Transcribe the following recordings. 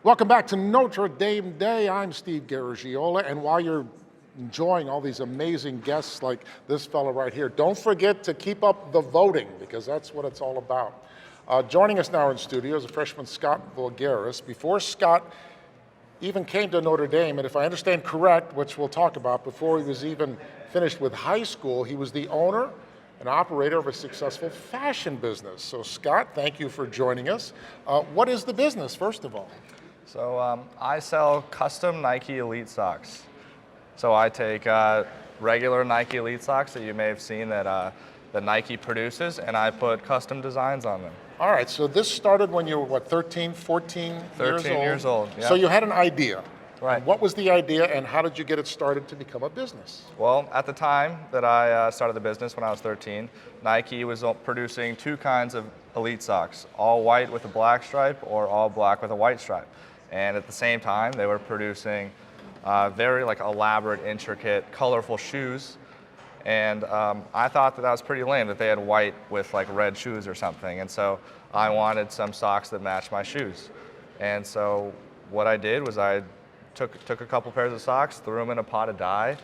Welcome back to Notre Dame Day. I'm Steve Garagiola, and while you're enjoying all these amazing guests like this fella right here, don't forget to keep up the voting, because that's what it's all about. Joining us now in studio is a freshman, Scott Voulgaris. Before Scott even came to Notre Dame, and if I understand correct, which we'll talk about, before he was even finished with high school, he was the owner and operator of a successful fashion business. So Scott, thank you for joining us. What is the business, first of all? So I sell custom Nike Elite socks. So I take regular Nike Elite socks that you may have seen that Nike produces, and I put custom designs on them. All right, so this started when you were, what, 13, 14 years old? 13 years old, yeah. So you had an idea. Right. What was the idea, and how did you get it started to become a business? Well, at the time that I started the business, when I was 13, Nike was producing two kinds of Elite socks, all white with a black stripe or all black with a white stripe. And at the same time, they were producing very elaborate, intricate, colorful shoes. And I thought that was pretty lame that they had white with red shoes or something. And so I wanted some socks that matched my shoes. And so what I did was I took a couple pairs of socks, threw them in a pot of dye,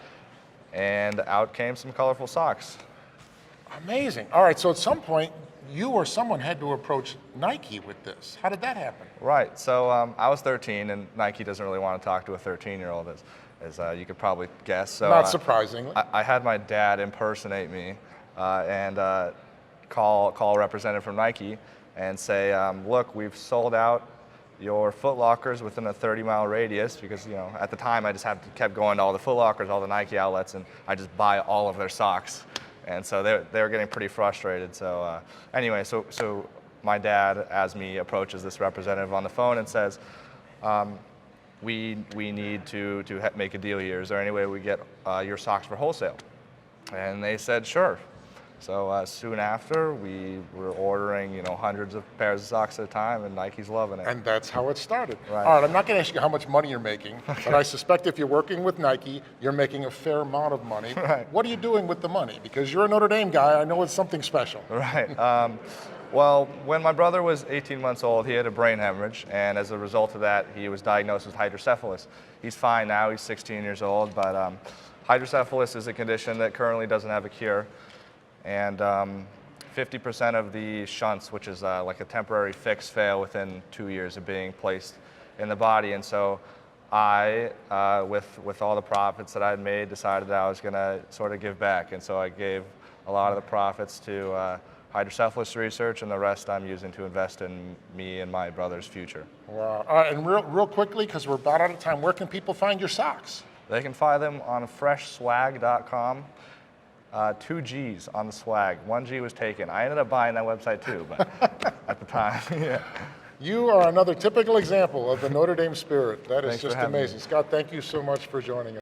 and out came some colorful socks. Amazing. All right, so at some point, you or someone had to approach Nike with this. How did that happen? Right, so I was 13, and Nike doesn't really want to talk to a 13-year-old, as you could probably guess. So, not surprisingly. I had my dad impersonate me and call a representative from Nike and say, look, we've sold out your Foot Lockers within a 30-mile radius, because at the time I just kept going to all the Foot Lockers, all the Nike outlets, and I just buy all of their socks. And so they were getting pretty frustrated. So anyway, so my dad, as me, approaches this representative on the phone and says, we need to make a deal here. Is there any way we get your socks for wholesale? And they said, sure. So soon after, we were ordering hundreds of pairs of socks at a time, and Nike's loving it. And that's how it started. Right. All right, I'm not going to ask you how much money you're making, but I suspect if you're working with Nike, you're making a fair amount of money. Right. What are you doing with the money? Because you're a Notre Dame guy, I know it's something special. Right. Well, when my brother was 18 months old, he had a brain hemorrhage, and as a result of that, he was diagnosed with hydrocephalus. He's fine now, he's 16 years old, but hydrocephalus is a condition that currently doesn't have a cure. And 50% of the shunts, which is like a temporary fix, fail within 2 years of being placed in the body. And so I, with all the profits that I had made, decided that I was going to sort of give back. And so I gave a lot of the profits to hydrocephalus research, and the rest I'm using to invest in me and my brother's future. Wow. All right, and real quickly, because we're about out of time, where can people find your socks? They can find them on freshswag.com. 2 G's on the swag. 1 G was taken. I ended up buying that website too, but at the time, yeah. You are another typical example of the Notre Dame spirit. That is Thanks just for having me. amazing. Scott, thank you so much for joining us.